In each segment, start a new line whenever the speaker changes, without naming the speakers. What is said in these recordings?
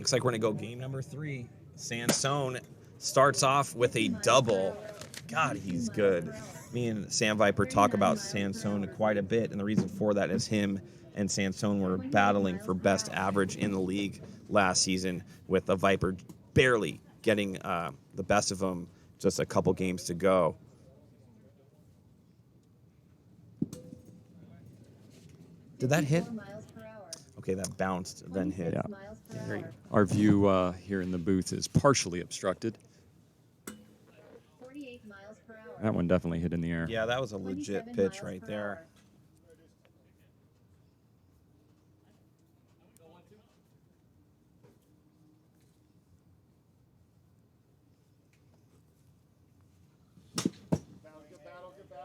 looks like we're going to go game number 3. Sansone starts off with a double. God, he's good. Me and Sam Viper talk about Sansone quite a bit, and the reason for that is him and Sansone were battling for best average in the league last season, with the Viper barely getting the best of him, just a couple games to go. Did that hit? Okay, that bounced, then hit.
Yeah. Our view here in the booth is partially obstructed.
48 miles per hour.
That one definitely hit in the air.
Yeah, that was a legit pitch right there.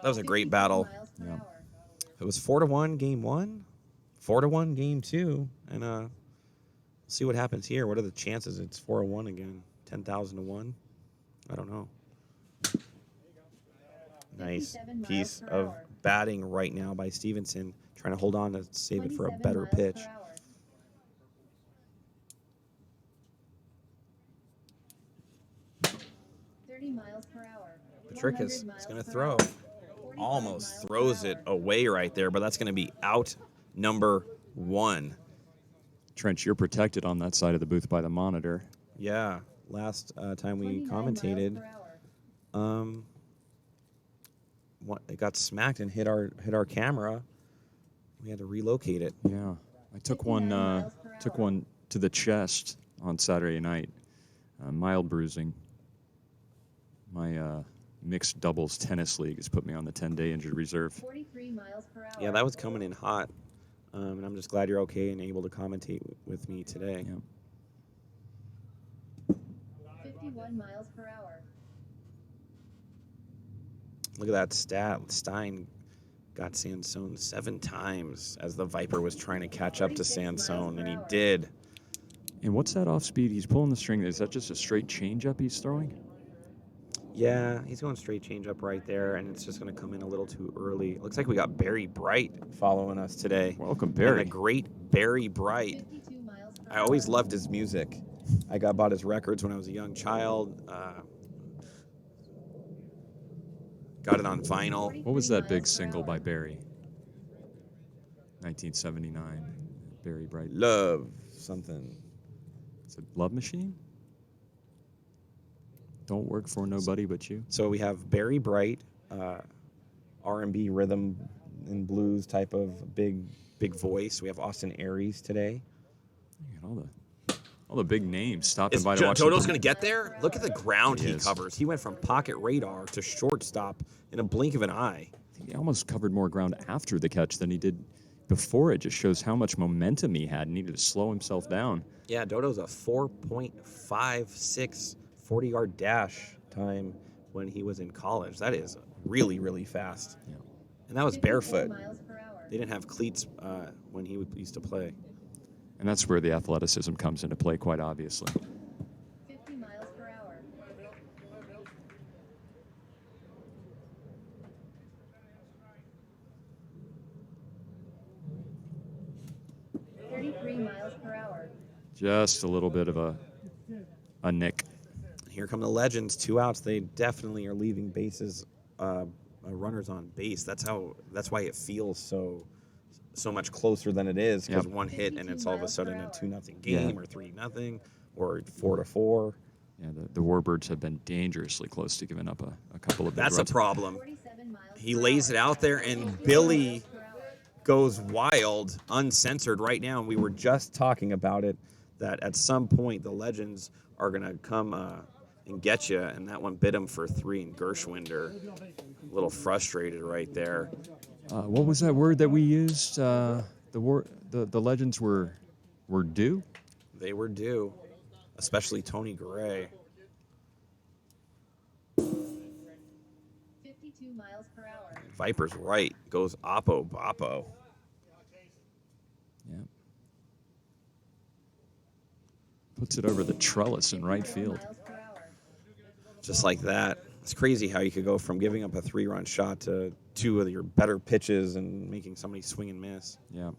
That was a great battle.
Yeah.
It was 4-1 game 1, 4-1 game 2, and see what happens here. What are the chances it's 4-1 again? 10,000 to 1? I don't know. Nice piece of batting right now by Stevenson, trying to hold on to save it for a better pitch.
30 miles per hour.
Petricus is going to throw. Almost throws it away right there, but that's going to be out number 1.
Trench, you're protected on that side of the booth by the monitor.
Yeah, last time we commentated, it got smacked and hit our camera. We had to relocate it.
Yeah, I took one to the chest on Saturday night. Mild bruising. My mixed doubles tennis league has put me on the 10-day injured reserve.
43 miles per hour.
Yeah, that was coming in hot, and I'm just glad you're okay and able to commentate with me today.
Yeah.
51 miles per hour.
Look at that stat. Stein got Sansone 7 times as the Viper was trying to catch up to Sansone, and he did.
And what's that off speed? He's pulling the string. Is that just a straight changeup he's throwing?
Yeah, he's going straight changeup right there, and it's just going to come in a little too early. Looks like we got Barry Bright following us today.
Welcome, Barry.
And the great Barry Bright.
52 miles per
I always loved his music. I bought his records when I was a young child. Got it on vinyl.
What was that big single by Barry? 1979. Barry Bright.
Love something.
Is it Love Machine? Don't work for nobody but you.
So we have Barry Bright, R&B rhythm and blues type of big voice. We have Austin Aries today.
You got all the big names stopping
Is
by to watch.
Toto's going to get there? Look at the ground he
is.
covers. He went from pocket radar to shortstop in a blink of an eye.
He almost covered more ground after the catch than he did before. It just shows how much momentum he had and needed to slow himself down.
Yeah, Dodo's a 4.56 40-yard dash time when he was in college. That is really, really fast.
Yeah.
And that was barefoot.
miles per hour.
They didn't have cleats when he used to play.
And that's where the athleticism comes into play, quite obviously.
50 miles per hour. $33 miles per hour.
Just a little bit of a nick.
Here come the Legends, 2 outs. They definitely are leaving bases, runners on base. That's why it feels so much closer than it is, because one hit and it's all of a sudden a 2-0 game or 3-0 or 4-4.
Yeah, the Warbirds have been dangerously close to giving up a couple of big
That's
runs.
a problem.
47 miles
He
per
lays
hour.
it out there, and Billy goes wild, uncensored right now. And we were just talking about it, that at some point the Legends are going to come and get you, and that one bit him for 3, and Gershwinder a little frustrated right there.
What was that word that we used? The Legends were due?
They were due, especially Tony Gray.
52 miles per hour.
Viper's right, goes Oppo Boppo.
Yeah. Puts it over the trellis in right field.
Miles per hour.
Just like that. It's crazy how you could go from giving up a 3-run shot to 2 of your better pitches and making somebody swing and miss.
Yeah.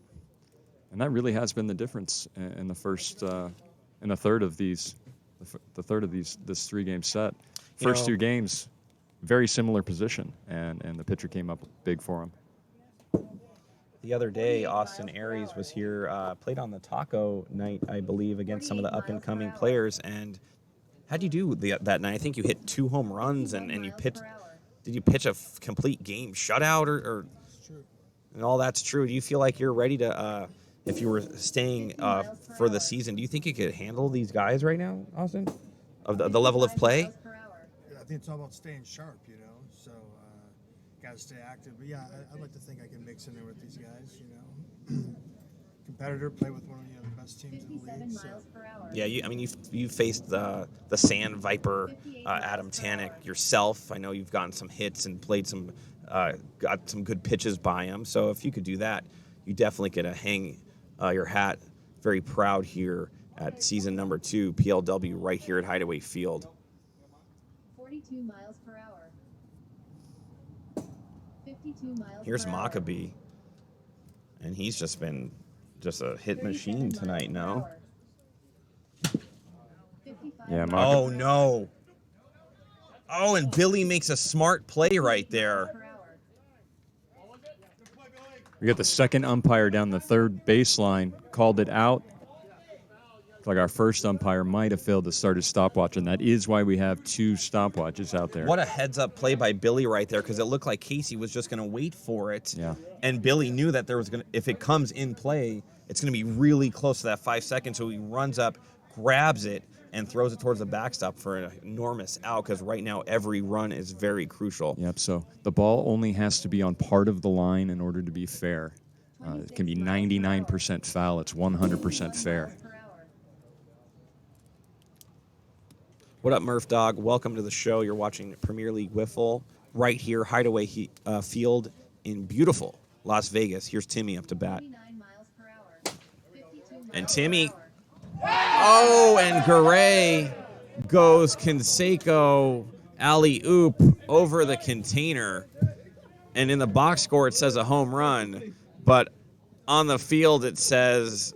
And that really has been the difference in the first in the third of these, this 3-game set.
You
First
know-
2 games, very similar position, and the pitcher came up big for him.
The other day, Austin Aries was here, played on the taco night, I believe, against some of the up-and-coming players. And how'd you do that night? I think you hit 2 home runs, and you pitched. Did you pitch a complete game shutout, or
It's true.
and all that's true? Do you feel like you're ready to, if you were staying for the season, do you think you could handle these guys right now, Austin? Of the level of play?
I think it's all about staying sharp, you know. So, got to stay active. But yeah, I'd like to think I can mix in there with these guys, you know. Competitor, play with one of the best teams in the
57
league. So.
miles per hour.
Yeah, you faced the Sand Viper, Adam Tannick yourself. I know you've gotten some hits and played got some good pitches by him. So if you could do that, you definitely could hang your hat. Very proud here at season number 2 PLW right here at Hideaway Field.
42 miles per hour. 52 miles
Here's
per hour.
Maccabee, and he's just been a hit
37
machine
miles
tonight.
per
No.
hour. 55
Yeah,
miles
Oh no. Oh, and Billy makes a smart play right there.
per hour.
We got the second umpire down the third baseline, called it out. It's like our first umpire might have failed to start his stopwatch, and that is why we have 2 stopwatches out there.
What a heads-up play by Billy right there, because it looked like Casey was just going to wait for it.
Yeah.
And Billy knew that if it comes in play, it's going to be really close to that 5 seconds. So he runs up, grabs it, and throws it towards the backstop for an enormous out, because right now every run is very crucial.
Yep, so the ball only has to be on part of the line in order to be fair. It can be 99% foul. It's 100% fair.
Per hour.
What up, Murph Dog? Welcome to the show. You're watching Premier League Wiffle right here, Hideaway Field in beautiful Las Vegas. Here's Timmy up to bat.
49 miles per hour. 52 miles
And
per
Timmy,
hour.
oh, and Garay goes Canseco alley-oop over the container. And in the box score, it says a home run. But on the field, it says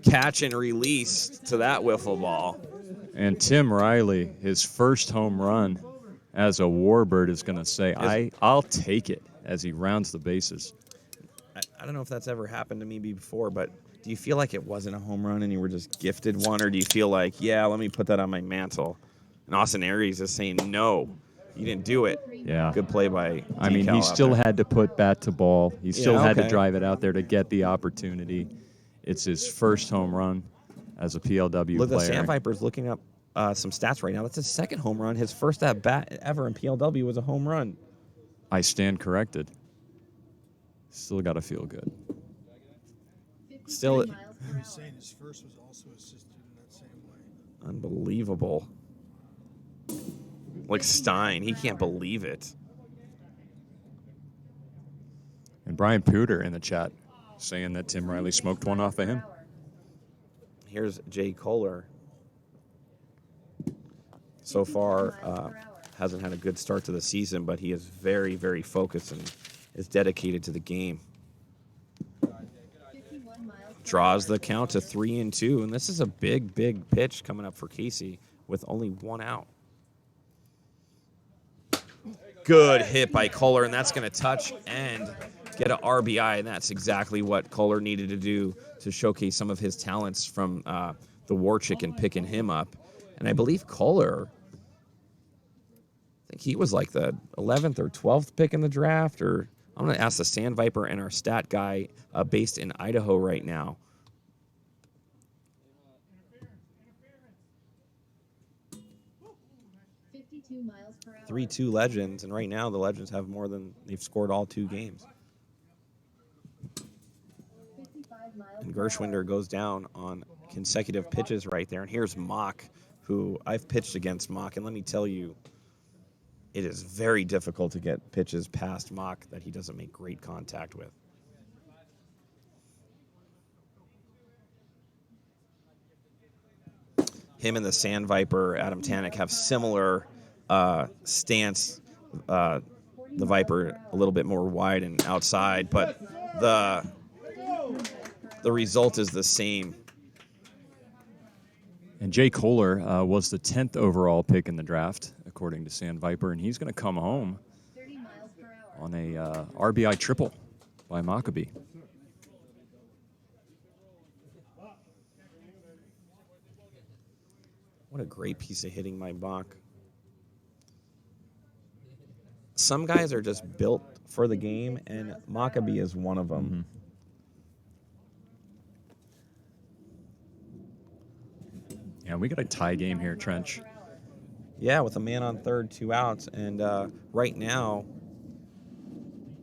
catch and release to that wiffle ball.
And Tim Riley, his first home run as a Warbird, is going to say, I'll take it, as he rounds the bases.
I don't know if that's ever happened to me before, but do you feel like it wasn't a home run and you were just gifted one? Or do you feel like, yeah, let me put that on my mantle? And Austin Aries is saying, no, you didn't do it.
Yeah.
Good play by
I mean,
Decal
he
out
still
there.
had to put bat to ball. He still had to
okay.
drive it out there to get the opportunity. It's his first home run as a PLW
Look, the
player.
Sand Viper's looking up some stats right now. That's his second home run. His first at bat ever in PLW was a home run.
I stand corrected. Still got to feel good.
53
Still-
miles per
He
hour.
was saying his first was also assisted in that same way.
Unbelievable. Like Stein, he can't believe it.
And Brian Pooter in the chat saying that Tim Riley smoked one off of him.
Here's Jay Kohler. So far, hasn't had a good start to the season, but he is very, very focused and is dedicated to the game.
51 miles per
Draws
hour.
the count to 3-2, and this is a big, big pitch coming up for Casey with only 1 out. Good hit by Kohler, and that's going to touch and get an RBI, and that's exactly what Kohler needed to do to showcase some of his talents from the War Chicken picking him up. And I believe Kohler, I think he was like the 11th or 12th pick in the draft, or I'm going to ask the Sand Viper and our stat guy based in Idaho right now.
Miles per hour.
3-2 Legends, and right now the Legends have more than they've scored all 2 games.
55 miles
And
per hour.
Gershwinder goes down on consecutive pitches right there. And here's Mock, who I've pitched against Mock, and let me tell you, it is very difficult to get pitches past Mock that he doesn't make great contact with. Him and the Sand Viper, Adam Tannick, have similar stance. The Viper a little bit more wide and outside, but the the result is the same.
And Jay Kohler was the 10th overall pick in the draft, according to Sandviper, and he's going to come home
30 miles per hour.
on a RBI triple by Maccabee.
What a great piece of hitting by Bach. Some guys are just built for the game, and Maccabee is one of them.
Yeah, we got a tie game here, Trench.
Yeah, with a man on third, 2 outs. And right now,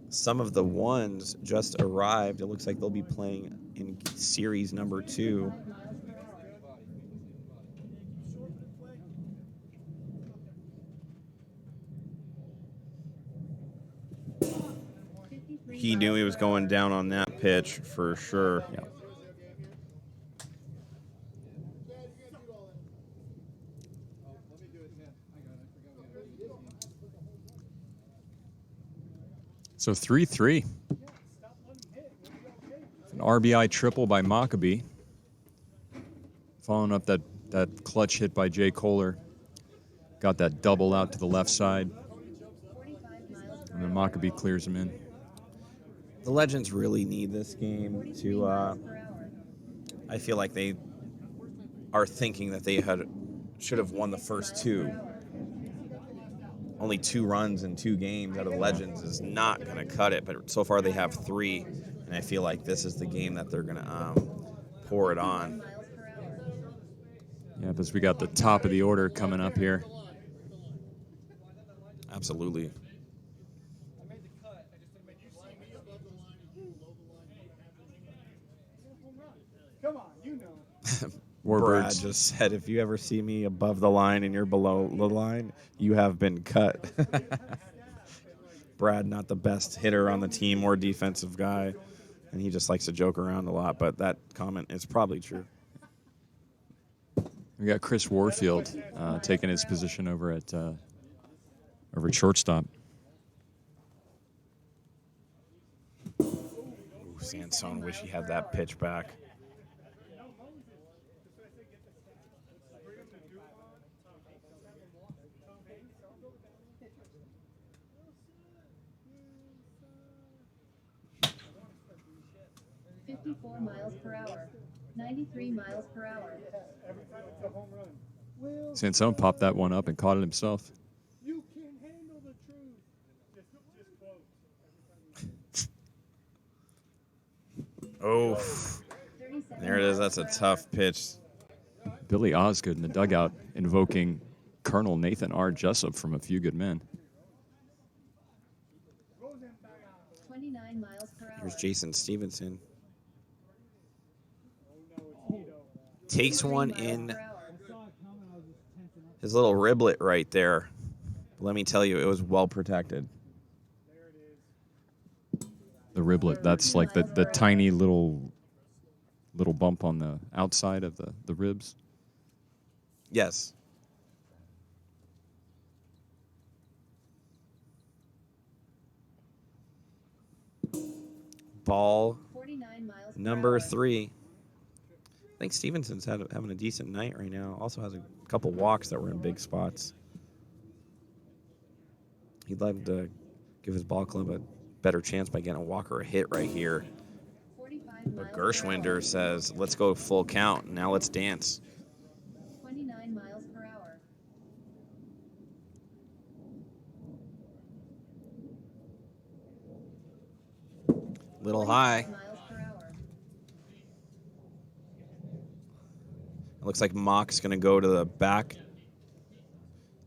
some of the ones just arrived. It looks like they'll be playing in series number 2. He knew he was going down on that pitch for sure.
Yeah. So 3-3. An RBI triple by Maccabee. Following up that clutch hit by Jay Kohler. Got that double out to the left side.
45 miles per
And then Maccabee clears him in.
The Legends really need this game to. I feel like they are thinking that they should have won the first 2. Only 2 runs in 2 games out of the Legends is not going to cut it, but so far they have 3, and I feel like this is the game that they're going to pour it on.
miles per hour.
Yeah, because we got the top of the order coming up here.
Absolutely. Brad
Warbirds.
just said, if you ever see me above the line and you're below the line, you have been cut. Brad, not the best hitter on the team or defensive guy, and he just likes to joke around a lot, but that comment is probably true.
We got Chris Warfield taking his position over at shortstop.
Ooh, Sansone, wish he had that pitch back.
Miles per hour. 93 miles per hour.
Sansone popped that one up and caught it himself.
You can handle the truth. Just quote.
Oh,
37
there it is. That's a tough pitch.
Billy Osgood in the dugout invoking Colonel Nathan R. Jessup from A Few Good Men.
29 miles per hour.
Here's Jason Stevenson. Takes one in his little riblet right there. Let me tell you, it was well protected.
The riblet, that's like the tiny little bump on the outside of the ribs.
Yes. Ball
49 miles per
number
hour.
3. I think Stevenson's having a decent night right now. Also has a couple walks that were in big spots. He'd like to give his ball club a better chance by getting a walk or a hit right here.
45
But
miles per hour.
Gershwinder says, let's go full count. Now let's dance.
29 miles per hour.
Little high.
46 miles per hour.
It looks like Mock's going to go to the back.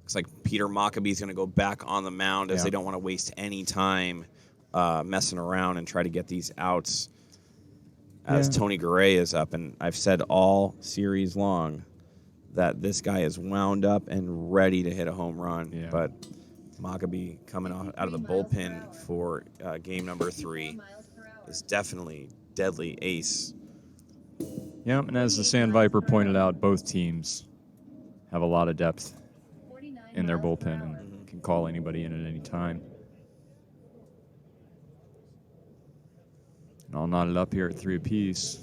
Looks like Peter Maccabee's going to go back on the mound as
Yeah.
they don't want to waste any time messing around and try to get these outs as
Yeah.
Tony Garay is up. And I've said all series long that this guy is wound up and ready to hit a home run.
Yeah.
But Maccabee coming out of the bullpen for game number 3
miles per hour.
is definitely deadly ace.
Yeah, and as the Sandviper pointed out, both teams have a lot of depth
49
in their
miles per
bullpen
hour.
and can call anybody in at any time. And all knotted up here at 3 apiece.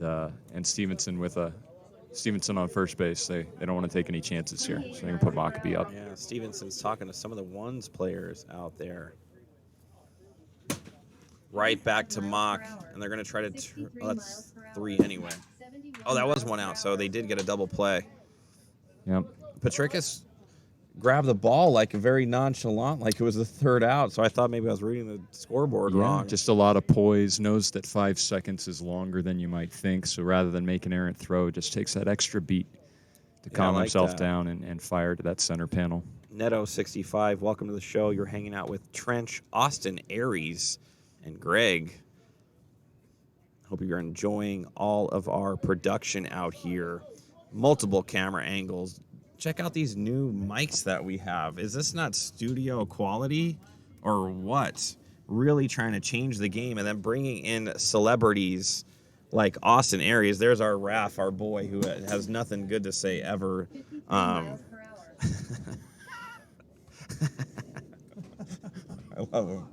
and Stevenson Stevenson on first base. They don't want to take any chances here, so they're going to put Mockabee up.
Yeah, Stevenson's talking to some of the ones players out there. Right back to Mock, and they're going to try to. That's 3 anyway. Oh, that was 1 out, so they did get a double play.
Yep.
Patricus grabbed the ball like very nonchalant, like it was the 3rd out. So I thought maybe I was reading the scoreboard wrong.
Just a lot of poise. Knows that 5 seconds is longer than you might think. So rather than make an errant throw, just takes that extra beat to calm himself down and fire to that center panel.
Netto65, welcome to the show. You're hanging out with Trench, Austin, Aries, and Greg. Hope you're enjoying all of our production out here. Multiple camera angles. Check out these new mics that we have. Is this not studio quality or what? Really trying to change the game and then bringing in celebrities like Austin Aries. There's our Raph, our boy, who has nothing good to say ever.
53 miles per hour.
I love him.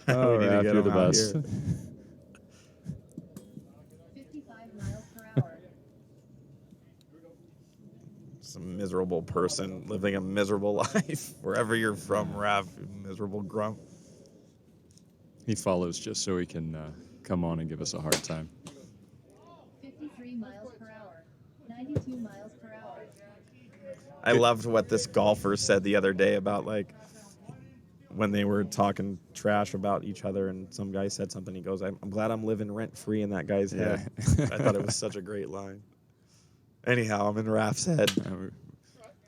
Oh,
We need to
Raph,
get
you're
him
the
out
best.
here.
55 miles per hour.
Some miserable person living a miserable life. Wherever you're from, Raph, miserable grump.
He follows just so he can come on and give us a hard time.
53 miles per hour. 92 miles per hour.
I loved what this golfer said the other day about, like, when they were talking trash about each other and some guy said something. He goes, I'm glad I'm living rent-free in that guy's head. I thought it was such a great line. Anyhow, I'm in Raph's head.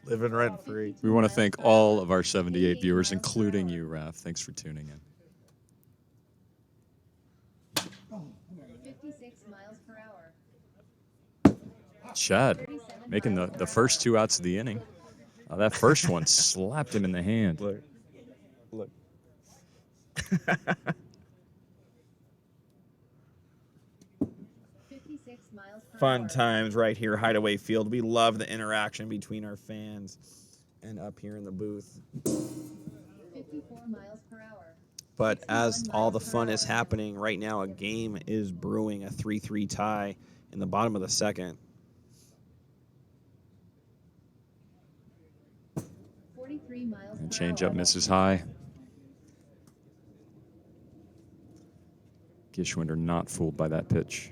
Living rent-free.
We want to thank all of our 78 viewers, including you, Raph. Thanks for tuning in.
56 miles per hour.
Chad making the first 2 outs of the inning. That first one slapped him in the hand.
Look.
56 miles per
Fun
hour.
times right here, Hideaway Field. We love the interaction between our fans and up here in the booth.
54 miles per hour.
But as all the fun is happening right now, a game is brewing, a 3-3 tie in the bottom of the second.
43 miles
And
per
changeup
hour.
misses high. Gishwinder not fooled by that pitch.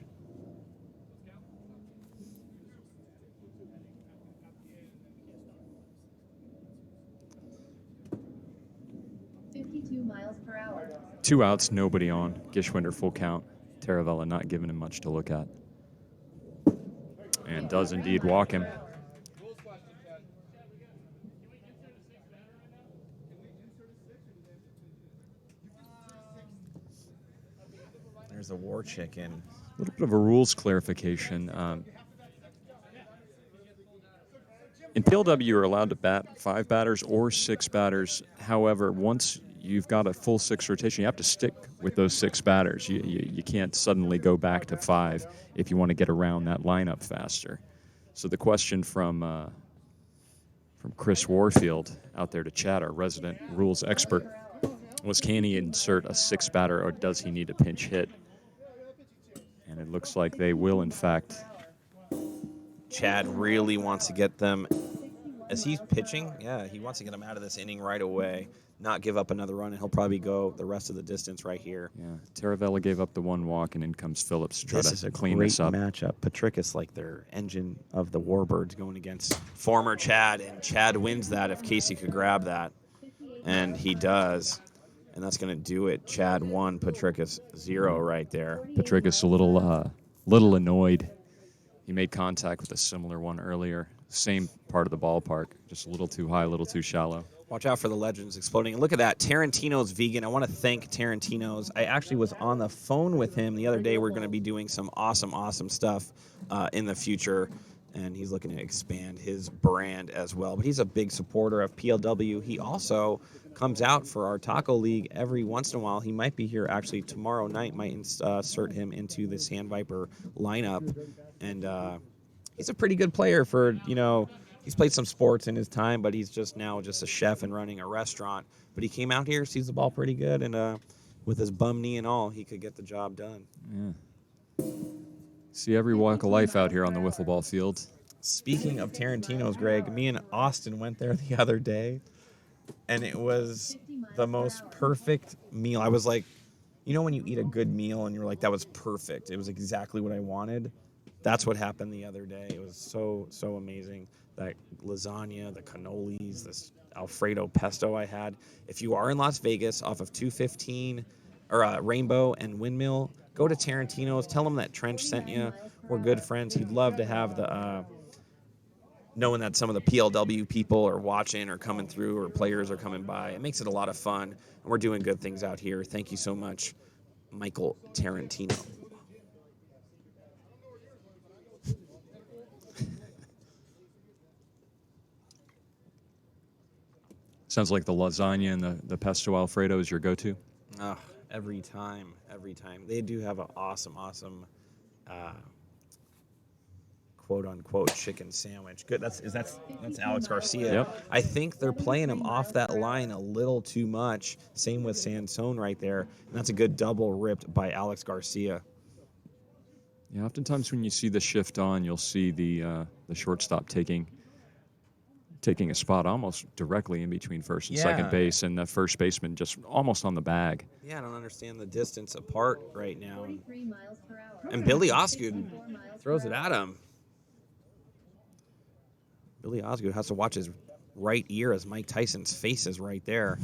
Miles per hour.
2 outs, nobody on. Gishwinder full count. Taravella not giving him much to look at. And does indeed walk him.
There's a war chicken.
A little bit of a rules clarification. In PLW, you're allowed to bat 5 batters or 6 batters. However, once you've got a full 6 rotation, you have to stick with those 6 batters. You can't suddenly go back to 5 if you want to get around that lineup faster. So the question from Chris Warfield out there to chat, our resident rules expert, was can he insert a 6 batter or does he need a pinch hit? And it looks like they will, in fact.
Chad really wants to get them, as he's pitching, yeah, he wants to get them out of this inning right away, not give up another run, and he'll probably go the rest of the distance right here.
Yeah, Taravella gave up the 1 walk, and in comes Phillips to try
This is
to
a
clean
great
this up.
matchup. Patricus, like their engine of the Warbirds, going against former Chad, and Chad wins that if Casey could grab that, and he does. And that's going to do it. Chad 1, Patricus 0 right there.
Patricus a little annoyed. He made contact with a similar one earlier. Same part of the ballpark, just a little too high, a little too shallow.
Watch out for the legends exploding. And look at that, Tarantino's vegan. I want to thank Tarantino's. I actually was on the phone with him the other day. We're going to be doing some awesome stuff in the future. And he's looking to expand his brand as well. But he's a big supporter of PLW. He also comes out for our Taco League every once in a while. He might be here actually tomorrow night, might insert him into the Sand Viper lineup. And he's a pretty good player for, he's played some sports in his time, but he's just now just a chef and running a restaurant. But he came out here, sees the ball pretty good, and with his bum knee and all, he could get the job done.
Yeah. See every walk of life out here on the wiffle ball field.
Speaking of Tarantino's, Greg, me and Austin went there the other day, and it was the most perfect meal. I was like, you know when you eat a good meal and you're like, that was perfect. It was exactly what I wanted. That's what happened the other day. It was so amazing. That lasagna, the cannolis, this Alfredo pesto I had. If you are in Las Vegas off of 215 or Rainbow and Windmill, go to Tarantino's. Tell him that Trench sent you. We're good friends. He'd love to have the knowing that some of the PLW people are watching or coming through or players are coming by. It makes it a lot of fun. And we're doing good things out here. Thank you so much, Michael Tarantino.
Sounds like the lasagna and the pesto Alfredo is your go-to.
Oh, every time. They do have an awesome quote unquote chicken sandwich. Good. That's Alex Garcia.
Yep.
I think they're playing him off that line a little too much. Same with Sansone right there. And that's a good double ripped by Alex Garcia.
Yeah, oftentimes when you see the shift on, you'll see the shortstop taking a spot almost directly in between first and second base, and the first baseman just almost on the bag.
Yeah, I don't understand the distance apart right now.
43 miles per hour.
And Billy Osgood
64 miles per
throws it
hour.
at him. Billy Osgood has to watch his right ear as Mike Tyson's face is right there.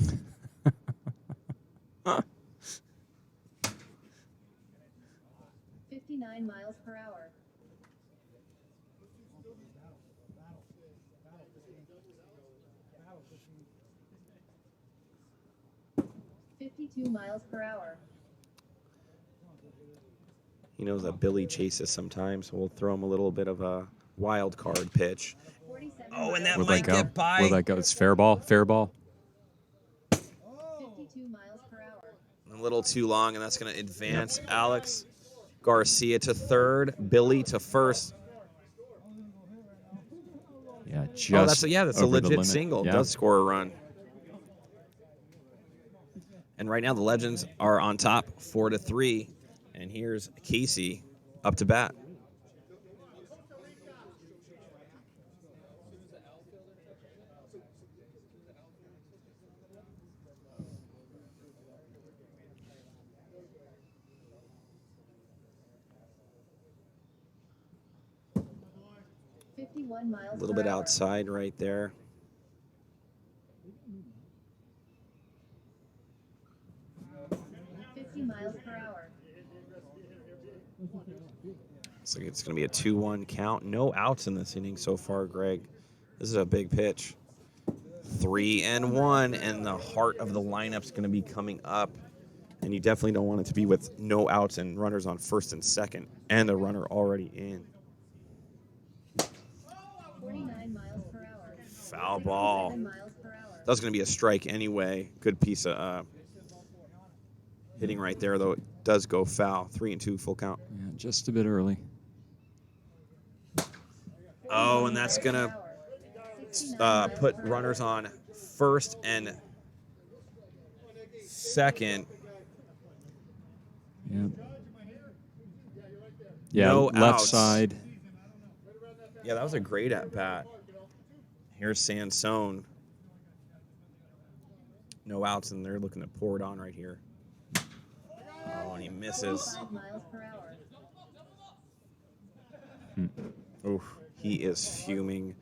59 miles per hour. 52 miles per hour.
He knows that Billy chases sometimes, so we'll throw him a little bit of a wild card pitch.
47
Oh, and that
Where'd
might
that go?
get by.
Where'd that go? It's fair ball. Fair ball.
52 miles per hour.
A little too long, and that's going to advance Alex Garcia to third, Billy to first.
Yeah, just
Oh, that's a
over the
legit
limit.
single.
Yeah.
Does score a run. And right now the Legends are on top, 4-3. And here's Casey up to bat. A little bit outside right there.
Miles per hour.
Looks like it's going to be a 2-1 count. No outs in this inning so far, Greg. This is a big pitch. 3-1, and the heart of the lineup's going to be coming up. And you definitely don't want it to be with no outs and runners on first and second, and a runner already in.
49 miles per hour.
Foul ball.
67 miles per hour.
That was going to be a strike anyway. Good piece of hitting right there, though it does go foul. 3-2 full count.
Yeah, just a bit early.
Oh, and that's going to put runners on first and second.
Yeah. Yeah,
No
left
outs.
side.
Yeah, that was a great at-bat. Here's Sansone. No outs, and they're looking to pour it on right here. Oh, and he misses.
5 miles per hour.
Oof, he is fuming.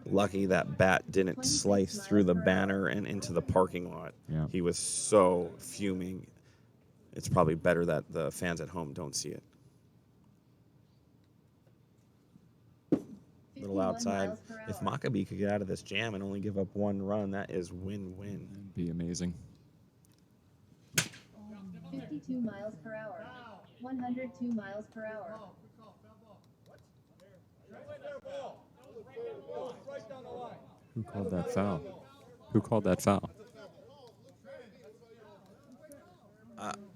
Lucky that bat didn't slice through the banner and into the parking lot.
Yeah.
He was so fuming. It's probably better that the fans at home don't see it. A little
51
outside.
miles per
If
hour.
Maccabee could get out of this jam and only give up one run, that is win-win.
That'd be amazing.
52 miles per hour. 102 miles per hour.
Who called that foul? Who called that foul?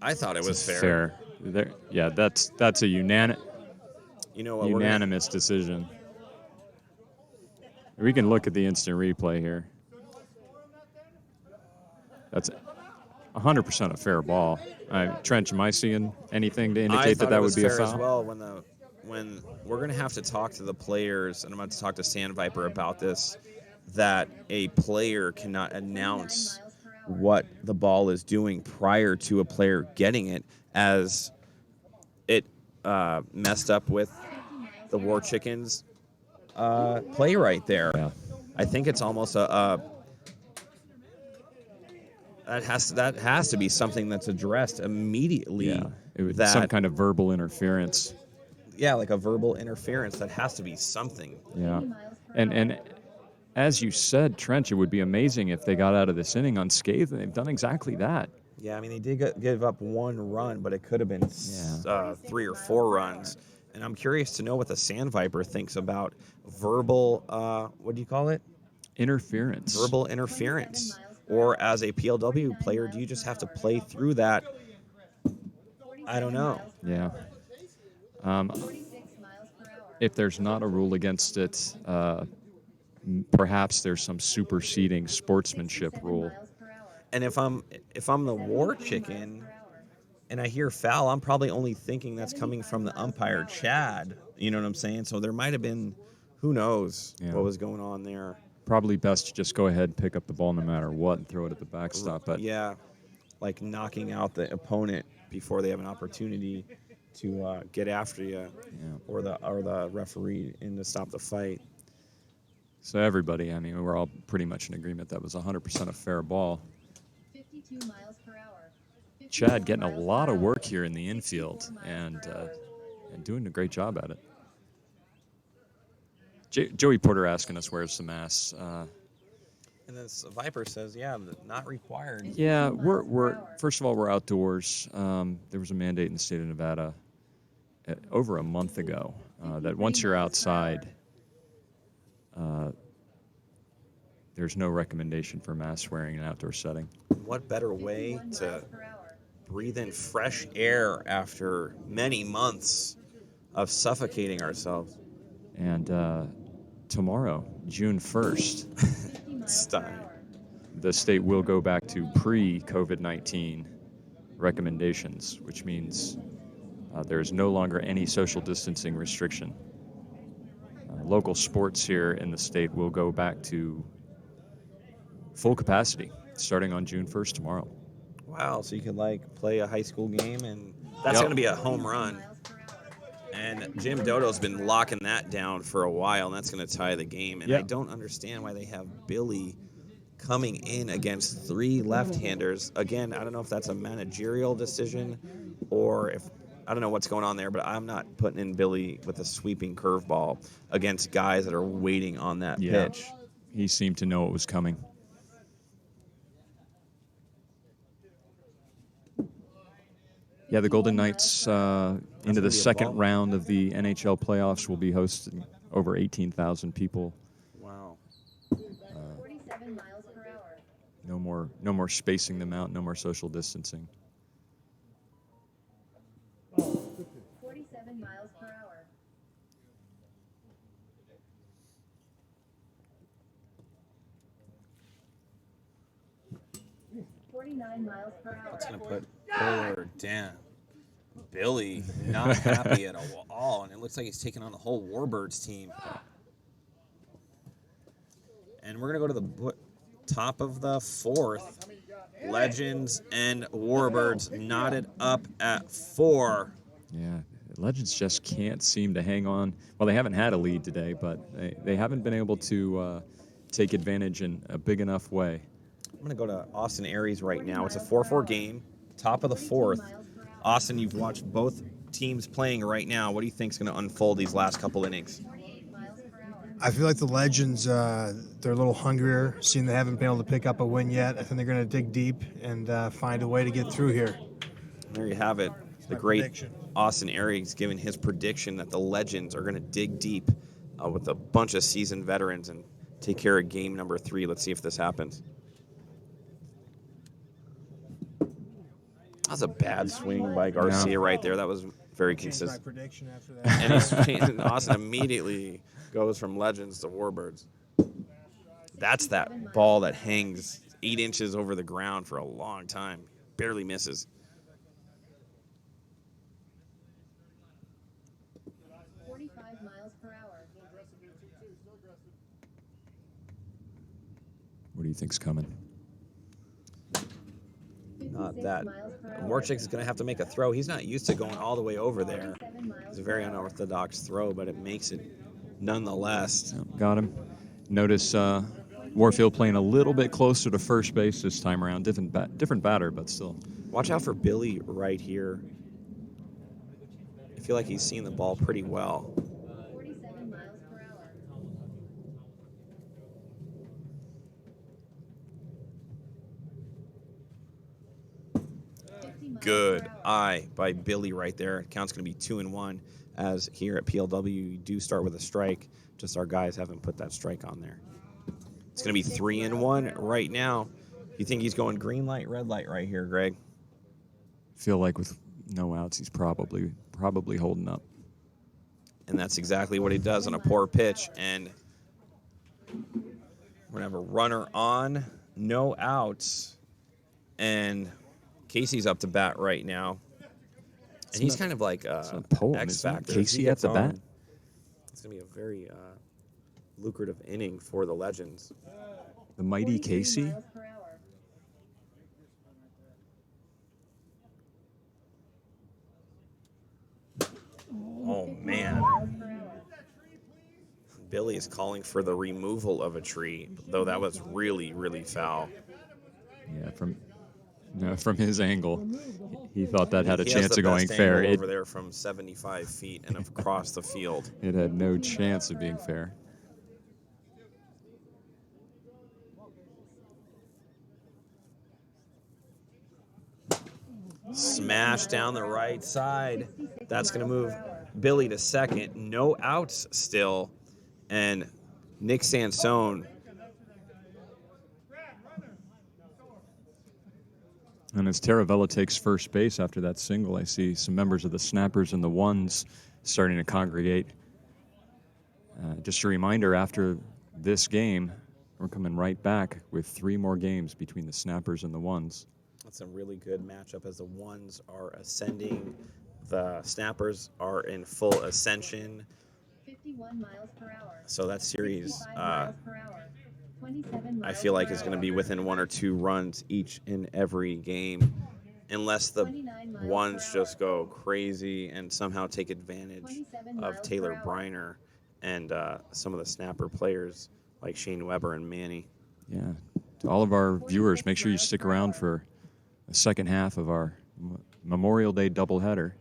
I thought it was fair.
Fair. There, yeah, that's a
You know what? we're gonna-
unanimous decision. We can look at the instant replay here. 100% a fair ball. Trench, am I seeing anything to
I
indicate
thought
that
it
that
was
would be a
fair as
foul?
well when we're going to have to talk to the players, and I'm going to talk to Sand Viper about this, that a player cannot announce what the ball is doing prior to a player getting it, as it messed up with the War Chickens play right there.
Yeah.
I think it's almost a that has to be something that's addressed immediately.
Yeah. It was
that
some kind of verbal interference.
yeah, like a verbal interference. That has to be something.
Yeah. And as you said, Trench, it would be amazing if they got out of this inning unscathed, and they've done exactly that.
Yeah, I mean, they did give up one run, but it could have been 3 or 4 runs. And I'm curious to know what the Sand Viper thinks about verbal, what do you call it?
Interference.
Verbal interference. Or as a PLW player, do you just have to play through that? I don't know.
Yeah.
46 miles per hour.
If there's not a rule against it, perhaps there's some superseding sportsmanship
67
rule.
miles per hour.
And if I'm the War Chicken and I hear foul, I'm probably only thinking that's coming from the umpire, Chad. You know what I'm saying? So there might have been, who knows what was going on there.
Probably best to just go ahead and pick up the ball no matter what and throw it at the backstop. But
Yeah, like knocking out the opponent before they have an opportunity to get after you, or the referee in to stop the fight.
so everybody, I mean, we're all pretty much in agreement that was 100% a fair ball.
52 miles per hour.
Chad getting a lot of work here in the infield and doing a great job at it. Joey Porter asking us where's the mass.
And then Viper says, yeah, not required.
Yeah, we're first of all, we're outdoors. There was a mandate in the state of Nevada over a month ago that once you're outside, there's no recommendation for mask wearing in an outdoor setting.
What better way to breathe in fresh air after many months of suffocating ourselves?
And tomorrow, June 1st,
Stunning.
the state will go back to pre-COVID-19 recommendations, which means there is no longer any social distancing restriction. Local sports here in the state will go back to full capacity starting on June 1st tomorrow.
Wow, so you could play a high school game, and that's going to be a home run. And Jim Dodo's been locking that down for a while, and that's going to tie the game. And I don't understand why they have Billy coming in against 3 left-handers. Again, I don't know if that's a managerial decision or if I don't know what's going on there, but I'm not putting in Billy with a sweeping curveball against guys that are waiting on that pitch.
He seemed to know it was coming. Yeah, the Golden Knights into the second round of the NHL playoffs will be hosting over 18,000 people.
Wow.
47 miles per hour.
No more spacing them out, no more social distancing.
47 miles per hour. $49 miles per hour.
That's going to put Buller down. Billy not happy at all, and it looks like he's taking on the whole Warbirds team. And we're going to go to the top of the 4th. Legends and Warbirds knotted up at 4.
Yeah, Legends just can't seem to hang on. Well, they haven't had a lead today, but they haven't been able to take advantage in a big enough way.
I'm going to go to Austin Aries right now. It's a 4-4 game, top of the 4th. Austin, you've watched both teams playing right now. What do you think is going to unfold these last couple innings?
48 miles per hour.
I feel like the Legends, they're a little hungrier, seeing they haven't been able to pick up a win yet. I think they're going to dig deep and find a way to get through here.
There you have it. The
my
great
prediction.
Austin Aries giving his prediction that the Legends are going to dig deep with a bunch of seasoned veterans and take care of game number 3. Let's see if this happens. That was a bad swing by Garcia right there. That was very
Changed my
consistent.
prediction after that.
And Austin immediately goes from Legends to Warbirds. That's that ball that hangs 8 inches over the ground for a long time. barely misses.
45 miles per hour.
What do you think's coming?
Not
56
that.
miles per hour.
Warchik is going to have to make a throw. He's not used to going all the way over there.
47 miles
It's a very
per hour.
unorthodox throw, but it makes it nonetheless.
Oh, got him. Notice Warfield playing a little bit closer to first base this time around. Different batter, but still.
Watch out for Billy right here. I feel like he's seen the ball pretty well.
47 miles per hour. 50 miles
Good
per hour.
eye by Billy right there. Count's going to be 2-1, as here at PLW, you do start with a strike. Just our guys haven't put that strike on there. It's going to be 3-1 right now. You think he's going green light, red light right here, Greg?
Feel like with no outs, he's probably holding up.
And that's exactly what he does on a poor pitch. And we're going to have a runner on, no outs. And Casey's up to bat right now. And he's kind of like
a poem,
X
isn't it?
Factor.
Casey
He gets
at the bat?
on, it's going to be a very lucrative inning for the Legends.
The mighty
43
Casey.
miles per hour.
Oh, man.
Miles per hour.
Billy is calling for the removal of a tree, though that was really, really foul.
Yeah, from his angle, he thought that had a
He has
chance
the
of going
best
fair.
angle
It
over there from 75 feet and across the field.
had no chance of being fair.
Smash down the right side. That's going to move Billy to second. No outs still. And Nick Sansone.
And as Taravella takes first base after that single, I see some members of the Snappers and the Ones starting to congregate. Just a reminder, after this game, we're coming right back with 3 more games between the Snappers and the Ones.
That's a really good matchup as the Ones are ascending. The Snappers are in full ascension.
51 miles per hour.
So that series,
65 miles per hour. 27
I
miles
feel like
per
is going to
hour.
be within 1 or 2 runs each and every game, unless the
29 miles
Ones
per hour.
just go crazy and somehow take advantage
27
of
miles
Taylor
per hour.
Briner and some of the Snapper players like Shane Weber and Manny.
Yeah. To all of our viewers, make sure you stick around for the second half of our Memorial Day doubleheader.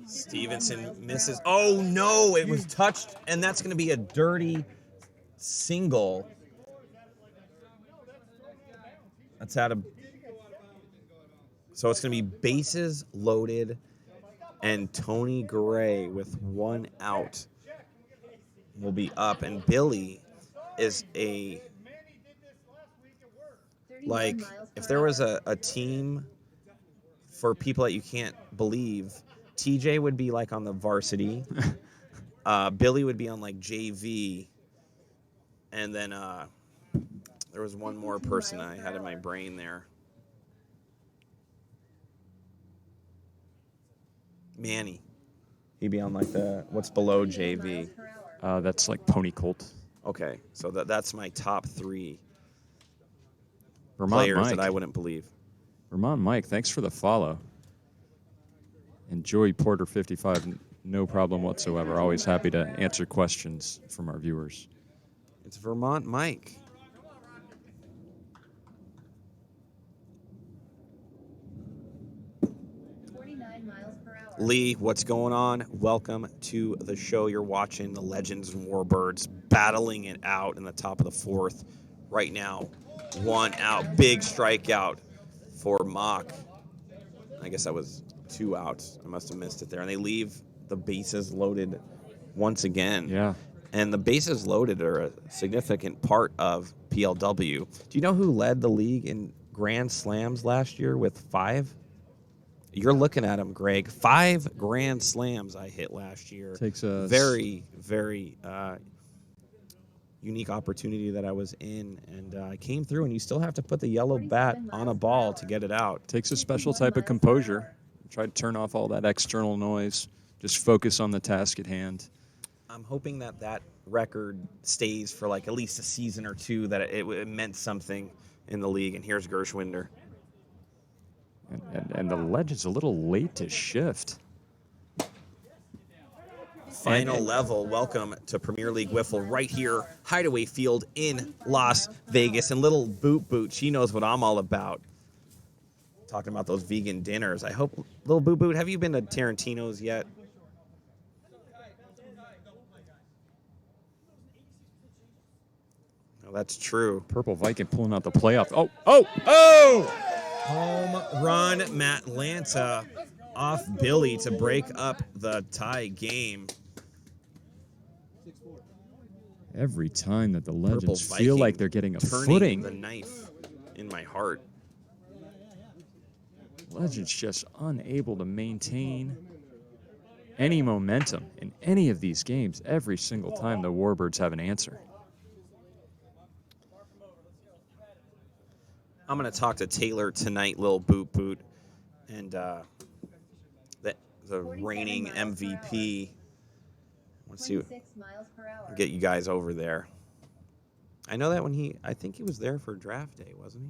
Stevenson misses. Oh, no, it was touched, and that's going to be a dirty single. That's out of... So it's going to be bases loaded, and Tony Gray with 1 out will be up. And Billy is a...
31
Like,
miles
if
per
there was
hour.
a team for people that you can't believe, TJ would be like on the varsity. Billy would be on like JV. And then there was one more person I had in my brain there. Manny. He'd be on like the what's below
38
JV.
miles per hour.
That's like Pony Colt.
Okay, so that's my top 3
Vermont
players
Mike.
that I wouldn't believe.
Vermont Mike, thanks for the follow. And Joey Porter 55, no problem whatsoever. Always happy to answer questions from our viewers.
It's Vermont Mike.
Miles per hour.
Lee, what's going on? Welcome to the show. You're watching the Legends and Warbirds battling it out in the top of the 4th. Right now, 1 out. Big strikeout for Mock. I guess that was 2 outs. I must have missed it there. And they leave the bases loaded once again.
Yeah.
And the bases loaded are a significant part of PLW. Do you know who led the league in grand slams last year with 5? You're looking at him, Greg. 5 grand slams I hit last year.
Takes a
very, very unique opportunity that I was in, and I came through. And you still have to put the yellow bat on a ball to get it out.
Takes a special type of composure. Try to turn off all that external noise. Just focus on the task at hand.
I'm hoping that that record stays for like at least a season or two, that it meant something in the league. And here's Gershwinder.
And the Legends a little late to shift.
Final level. Welcome to Premier League Wiffle right here, Hideaway Field in Las Vegas. And little Boot Boot, she knows what I'm all about. Talking about those vegan dinners. I hope, little Boot Boot, have you been to Tarantino's yet? No, that's true.
Purple Viking pulling out the playoff. Oh!
Home run, Matlanta off Billy to break up the tie game.
Every time that the
Purple
Legends feel
Viking
like they're getting a
turning
footing,
the knife in my heart.
Legends just unable to maintain any momentum in any of these games. Every single time the Warbirds have an answer.
I'm going to talk to Taylor tonight, little Boot Boot, and the reigning MVP. Let's see,
26 miles per hour.
get you guys over there. I know that I think he was there for draft day, wasn't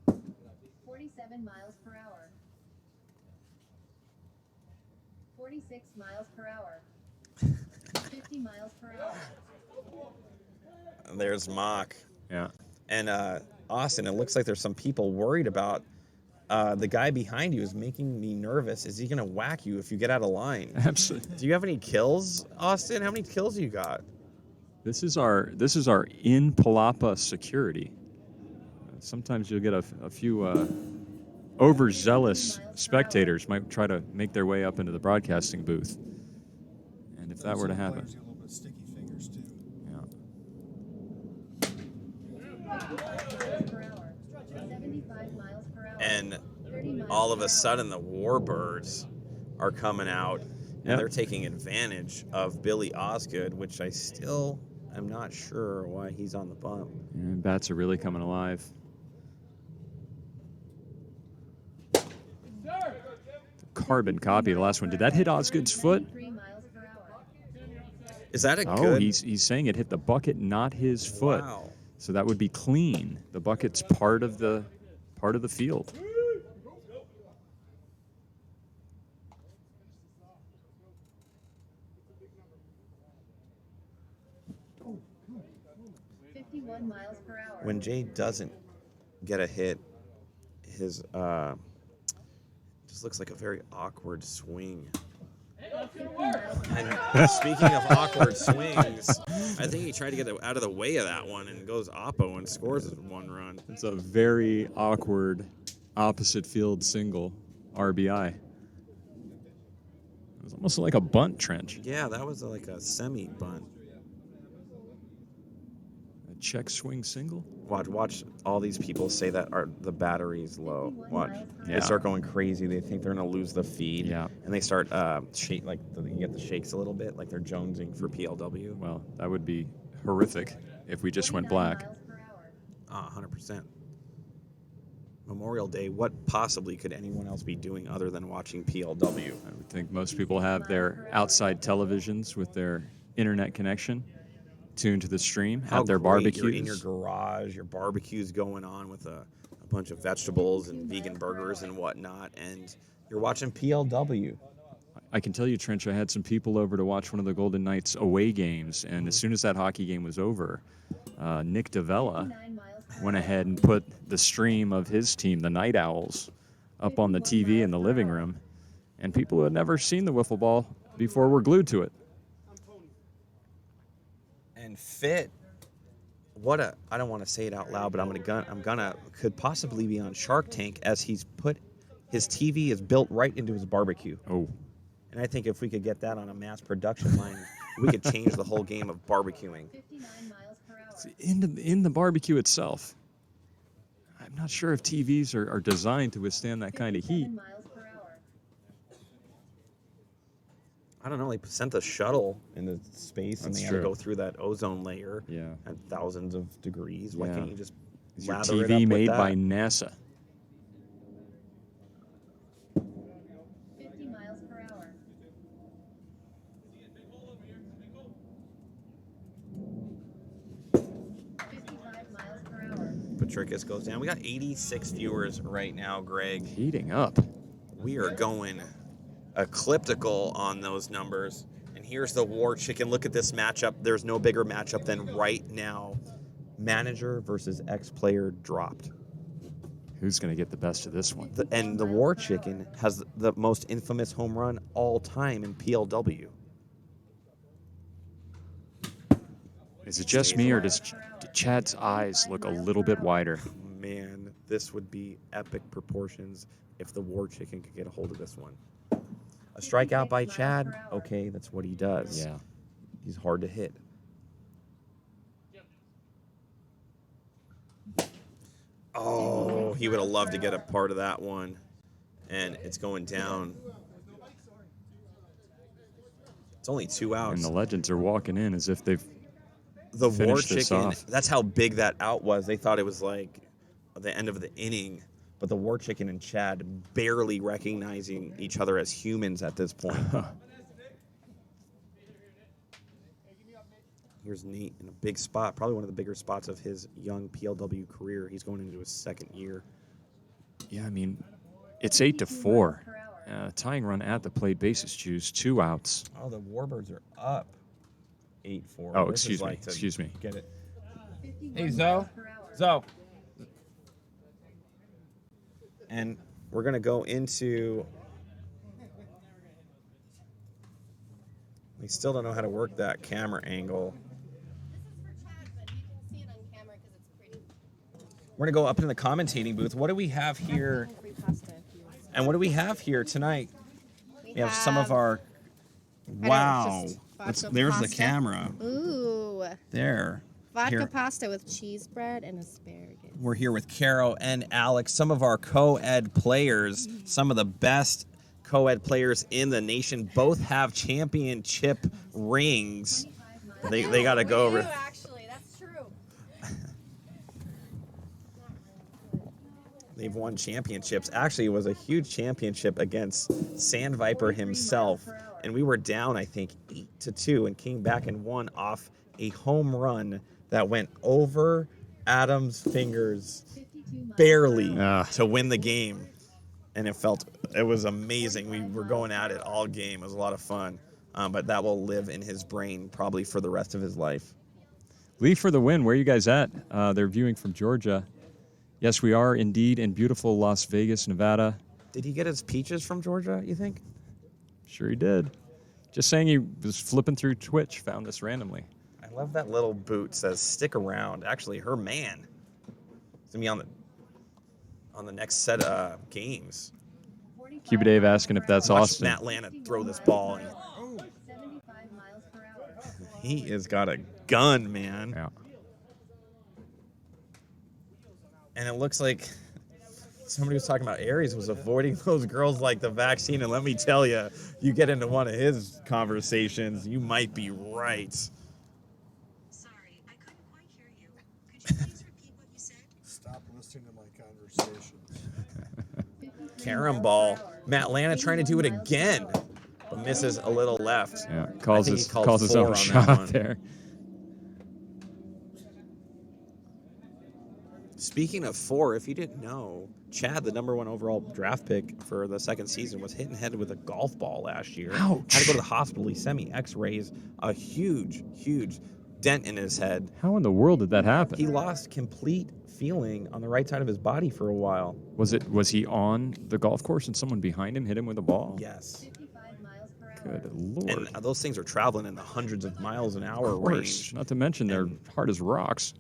he?
47 miles per hour. 46 miles per hour. 50 miles per hour.
There's Mock.
Yeah.
And Austin, it looks like there's some people worried about the guy behind you is making me nervous. Is he going to whack you if you get out of line?
Absolutely.
Do you have any kills, Austin? How many kills you got?
This is our in Palapa security. Sometimes you'll get a few overzealous spectators might try to make their way up into the broadcasting booth. And if that were to happen.
Players get a little bit sticky fingers too.
Yeah.
Per hour. 75 miles per hour.
And
30 miles
all of
per
a sudden the Warbirds are coming out, and
Yep.
they're taking advantage of Billy Osgood, which I still am not sure why he's on the bump.
And bats are really coming alive. Carbon copy of the last one. Did that hit Osgood's foot?
93 miles per hour.
Is that a
Oh,
good?
he's saying it hit the bucket, not his foot.
Wow.
So that would be clean. The bucket's part of the field.
Oh, 51 miles per hour.
When Jay doesn't get a hit, his just looks like a very awkward swing.
50 miles per hour.
And speaking of awkward swings, I think he tried to get out of the way of that one and goes oppo and scores one run.
It's a very awkward opposite field single RBI. It was almost like a bunt, Trench.
Yeah, that was like a semi bunt.
A check swing single.
Watch all these people say that the battery's low. Watch.
Yeah.
They start going crazy. They think they're gonna lose the feed.
Yeah.
And they start you get the shakes a little bit, like they're jonesing for PLW.
Well, that would be horrific if we just went
49
black.
miles per hour.
100%. Memorial Day, what possibly could anyone else be doing other than watching PLW?
I would think most people have their outside televisions with their internet connection tuned to the stream, have their
great
barbecues.
You're in your garage, your barbecue's going on with a bunch of vegetables and vegan burgers and whatnot, and you're watching PLW.
I can tell you, Trench, I had some people over to watch one of the Golden Knights away games, and as soon as that hockey game was over, Nick DeVella
59 miles per
went ahead and put the stream of his team, the Night Owls, up on the TV in the living room, and people who had never seen the wiffle ball before were glued to it.
And Fit, I don't want to say it out loud, but could possibly be on Shark Tank, as his TV is built right into his barbecue.
Oh,
And I think if we could get that on a mass production line, we could change the whole game of barbecuing.
59 miles per hour.
in the barbecue itself. I'm not sure if TVs are designed to withstand that kind of heat.
57 miles per hour.
I don't know. They sent the shuttle into space, and
That's
they had to
true.
go through that ozone layer
Yeah.
at thousands of degrees. Why
Yeah.
can't you just
Is your
lather it up
TV
with
made
that?
by NASA?
50 miles per hour. Miles per hour.
Patricus goes down. We got 86 viewers right now, Greg.
Heating up.
We are going ecliptical on those numbers. And here's the War Chicken. Look at this matchup. There's no bigger matchup than right now. Manager versus ex-player dropped.
Who's going to get the best of this one?
And the War Chicken has the most infamous home run all time in PLW.
Is it just me, or does Chad's eyes look a little bit wider?
Man, this would be epic proportions if the War Chicken could get a hold of this one. A strikeout by Chad, okay, that's what he does.
Yeah.
He's hard to hit. Oh, he would have loved to get a part of that one. And it's going down. It's only 2 outs.
And the Legends are walking in as if they've
The War
finish this
Chicken,
off.
that's how big that out was. They thought it was like the end of the inning. But the War Chicken and Chad barely recognizing each other as humans at this point. Here's Nate in a big spot, probably one of the bigger spots of his young PLW career. He's going into his second year.
Yeah, I mean, it's 8-4. Tying run at the plate, bases choose, 2 outs.
Oh, the Warbirds are up 8-4.
Oh,
This is
excuse me,
like to
excuse me.
Get it.
51
Hey,
miles
Zoe.
per hour.
Zoe. And we're going to go into... We still don't know how to work that camera angle.
This is for Chad, but you can see it on camera because it's pretty.
We're going to go up into the commentating booth. What do we have here?
Free pasta if you want.
And what do we have here tonight? We have some of our...
know,
Wow.
just vodka
There's the
pasta.
camera.
Ooh,
There.
vodka
Here.
pasta with cheese bread and asparagus.
We're here with Caro and Alex, some of our co-ed players, some of the best co-ed players in the nation. Both have championship rings. They got to go over.
Actually, that's true.
They've won championships. Actually, it was a huge championship against Sand Viper himself. And we were down, I think, 8-2 and came back and won off a home run that went over Adam's fingers
52 miles
barely
Ah.
to win the game. And it was amazing. We were going at it all game. It was a lot of fun. But that will live in his brain probably for the rest of his life.
Lee for the win. Where are you guys at? They're viewing from Georgia. Yes, we are indeed in beautiful Las Vegas, Nevada.
Did he get his peaches from Georgia, you think?
Sure he did. Just saying he was flipping through Twitch, found this randomly.
I love that little boot says stick around. Actually, her man is going to be on the next set of games.
Cuba Dave asking if that's
Watch
Austin.
Matt Lana throw this ball.
75 miles per hour.
He has got a gun, man.
Yeah.
And it looks like somebody was talking about Aries was avoiding those girls like the vaccine. And let me tell you, you get into one of his conversations, you might be right.
Sorry, I couldn't quite hear you. Could you please repeat what you said?
Stop listening to my conversation.
Carom ball. Matt Lana trying to do it again, but misses a little left.
Yeah,
I
calls
think
his
he called
calls his
4
own
on that
shot
one.
there.
Speaking of 4, if you didn't know, Chad, the #1 overall draft pick for the second season, was hit in the head with a golf ball last year.
Ouch.
Had to go to the hospital. He sent me X-rays, a huge dent in his head.
How in the world did that happen?
He lost complete feeling on the right side of his body for a while.
Was he on the golf course and someone behind him hit him with a ball?
Yes.
55 miles per hour.
Good Lord.
And those things are traveling in the hundreds of miles an hour
Of course.
range.
Not to mention they're hard as rocks.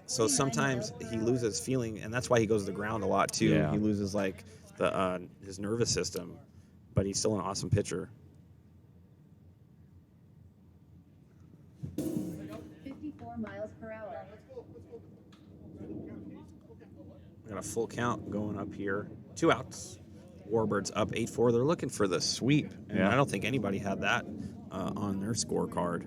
So sometimes he loses feeling, and that's why he goes to the ground a lot too.
Yeah.
He loses like his nervous system, but he's still an awesome pitcher.
54 miles per hour.
We got a full count going up here. 2 outs. Warbirds up 8-4. They're looking for the sweep, and
Yeah.
I don't think anybody had that on their scorecard.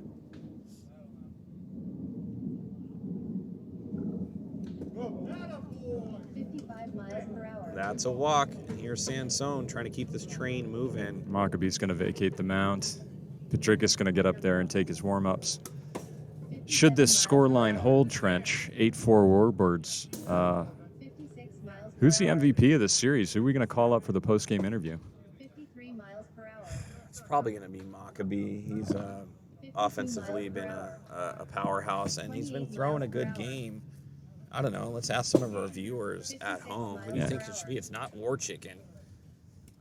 55 miles per hour.
That's a walk. And here's Sansone trying to keep this train moving.
Maccabee's going to vacate the mount. Patricus going to get up there and take his warm-ups. Should this scoreline hold, Trench, 8-4 Warbirds,
56 miles per
who's the
hour.
MVP of this series? Who are we going to call up for the post-game interview?
53 miles per hour.
It's probably going to be Maccabee. He's offensively been a powerhouse, and he's been throwing a good game. I don't know. Let's ask some of our viewers at home. Who do you
Yeah.
think it should be? It's not War Chicken.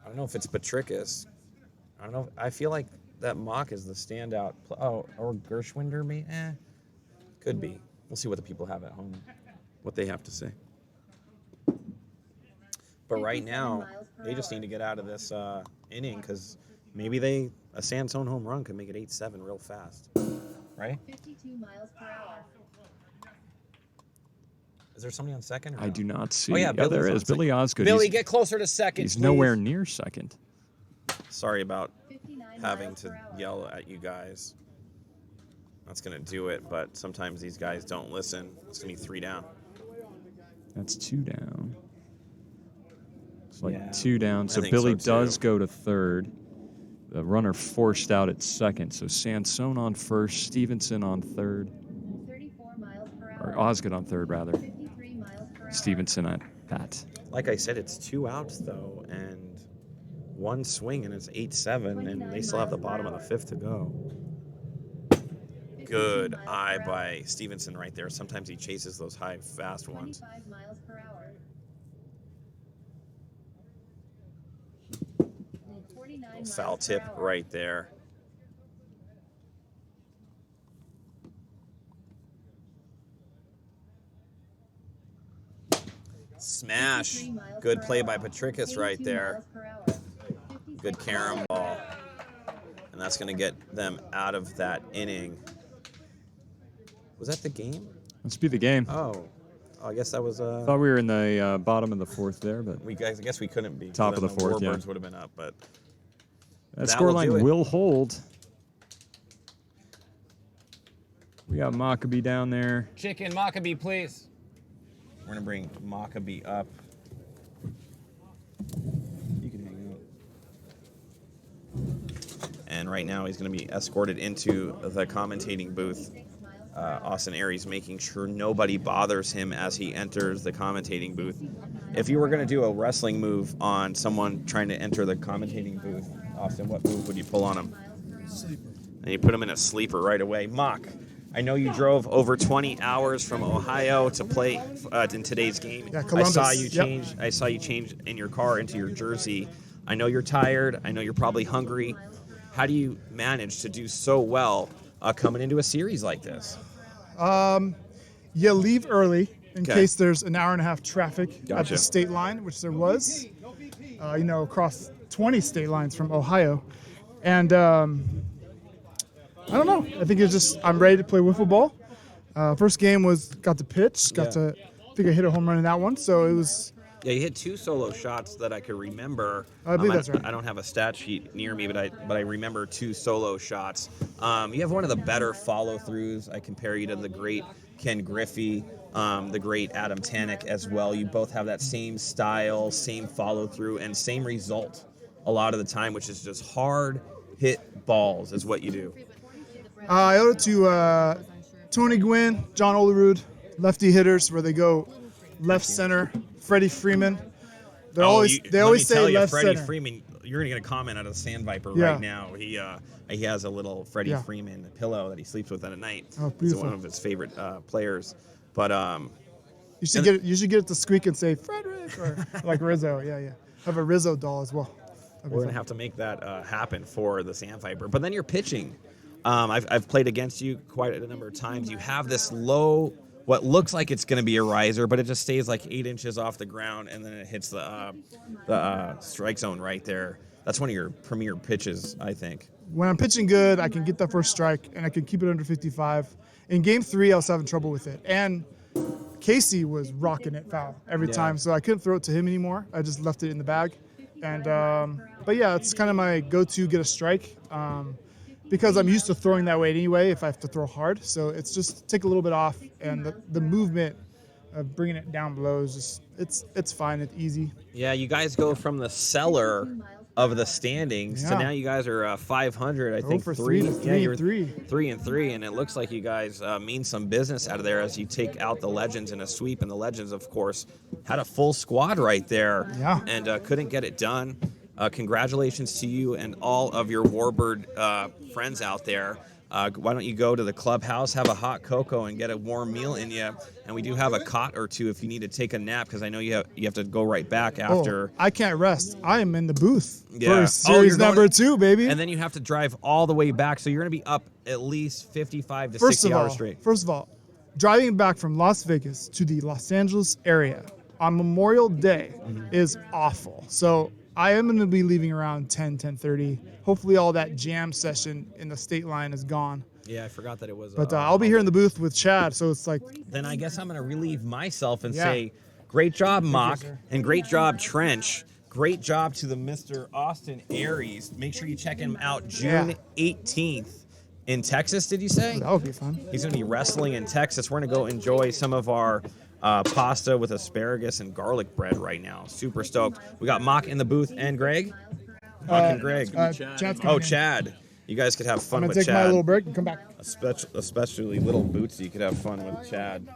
I don't know if it's Patricus. I don't know. I feel like that Mock is the standout. Or Gershwinder, maybe? Could be. We'll see what the people have at home, what they have to say. But right now, they just need to get out of this inning because maybe a Sansone home run could make it 8-7 real fast. Right?
52 miles per hour.
Is there somebody on second? Or
I
no?
do not see.
Oh, yeah,
there
Billy's on
is. Billy
second.
Osgood.
Billy,
he's,
get closer to second.
he's
please.
nowhere near second.
Sorry about
59
having
miles
to
per hour.
yell at you guys. That's going to do it, but sometimes these guys don't listen. It's going to be 3 down.
That's 2 down. It's like
Yeah,
2 down.
I
So
think
Billy
so, too.
does go to third. The runner forced out at second. So Sansone on first, Stevenson on third,
34 miles per
or
hour.
Osgood on third, rather.
53 miles per hour.
Stevenson at bat.
Like I said, it's 2 outs, though, and 1 swing, and it's 8-7, and they still have the bottom of the 5th to go.
52
Good
miles
eye
per hour.
by Stevenson right there. Sometimes he chases those high, fast ones.
25 miles per hour. 49 miles
Foul
per
tip
hour.
right there. Smash.
53 miles
Good
per
play
hour.
by Patricus right
82
there.
miles per hour. 56
Good carom ball. And that's going to get them out of that inning. Was that the game?
Let's be the game.
Oh, I guess that was.
Thought we were in the bottom of the fourth there, but
I guess we couldn't be.
Top of
Then
the fourth, yeah.
Warbirds would have been up, but
that
That will do
scoreline
it.
will hold. We got Maccabee down there.
Chicken Maccabee, please. We're gonna bring Maccabee up. You can hang out. And right now he's gonna be escorted into the commentating booth. Austin Aries making sure nobody bothers him as he enters the commentating booth. If you were gonna do a wrestling move on someone trying to enter the commentating booth, Austin, what move would you pull on him?
Sleeper.
And you put him in a sleeper right away. Mock, I know you drove over 20 hours from Ohio to play in today's game.
Yeah, Columbus.
I saw you
Yep.
change. I saw you change in your car into your jersey. I know you're tired. I know you're probably hungry. How do you manage to do so well coming into a series like this?
You leave early in
Okay.
case there's an hour and a half traffic at
Gotcha.
the state line, which there was, across 20 state lines from Ohio. And I don't know. I think it's just I'm ready to play wiffle ball. First game got to pitch, I think I hit a home run in that one. So it was.
Yeah, you hit 2 solo shots that I could remember.
I believe that's right.
I don't have a stat sheet near me, but I remember 2 solo shots. You have one of the better follow-throughs. I compare you to the great Ken Griffey, the great Adam Tannick as well. You both have that same style, same follow-through, and same result a lot of the time, which is just hard hit balls is what you do.
I owe it to Tony Gwynn, John Olerud, lefty hitters, where they go left center. Freddie Freeman. They always say left
Freddie
center.
Freeman. You're gonna get a comment out of the Sand Viper
Yeah.
right now. He has a little Freddie
Yeah.
Freeman pillow that he sleeps with at night.
Oh,
It's
beautiful.
one of his favorite players. But
You should get it to squeak and say Frederick or like Rizzo. Yeah. Have a Rizzo doll as well. That'd be
we're gonna
fun.
have to make that happen for the Sand Viper. But then you're pitching. I've played against you quite a number of times. You have this low, what looks like it's going to be a riser, but it just stays like 8 inches off the ground, and then it hits the strike zone right there. That's one of your premier pitches, I think.
When I'm pitching good, I can get that first strike and I can keep it under 55. In game 3, I was having trouble with it, and Casey was rocking it foul every
Yeah.
time, so I couldn't throw it to him anymore. I just left it in the bag. And but yeah, it's kind of my go-to get a strike because I'm used to throwing that weight anyway. If I have to throw hard, so it's just take a little bit off, and the movement of bringing it down below is just it's fine. It's easy.
Yeah, you guys go from the cellar of the standings to
Yeah.
now you guys are 500. I think
for
three.
three,
Yeah, you're
3-3.
3-3, and it looks like you guys mean some business out of there as you take out the Legends in a sweep. And the Legends, of course, had a full squad right there,
Yeah.
and couldn't get it done. Congratulations to you and all of your Warbird friends out there. Why don't you go to the clubhouse, have a hot cocoa, and get a warm meal in you? And we do have a cot or two if you need to take a nap, because I know you have to go right back after.
Oh, I can't rest. I am in the booth
Yeah.
for series
you're going-
number 2, baby.
And then you have to drive all the way back, so you're going to be up at least 55 to
First
60
of
hours
all,
straight.
driving back from Las Vegas to the Los Angeles area on Memorial Day is awful. So I am going to be leaving around 10:30. Hopefully all that jam session in the state line is gone.
Yeah, I forgot that it was.
But I'll be here in the booth with Chad, so it's like,
Then I guess I'm going to relieve myself and
Yeah.
say, great job, Mock,
sir.
and great job, Trench. Great job to the Mr. Austin Aries. Make sure you check him out June
Yeah.
18th in Texas, did you say?
that would be fun.
He's going to be wrestling in Texas. We're going to go enjoy some of our pasta with asparagus and garlic bread right now. Super stoked. We got Mock in the booth and Greg. Mock and Greg.
Chad's coming
Oh,
in.
Chad. You guys could have
I'm
fun
going
with
to take
Chad.
my little break and come back.
Especially little bootsy, you could have fun with Chad.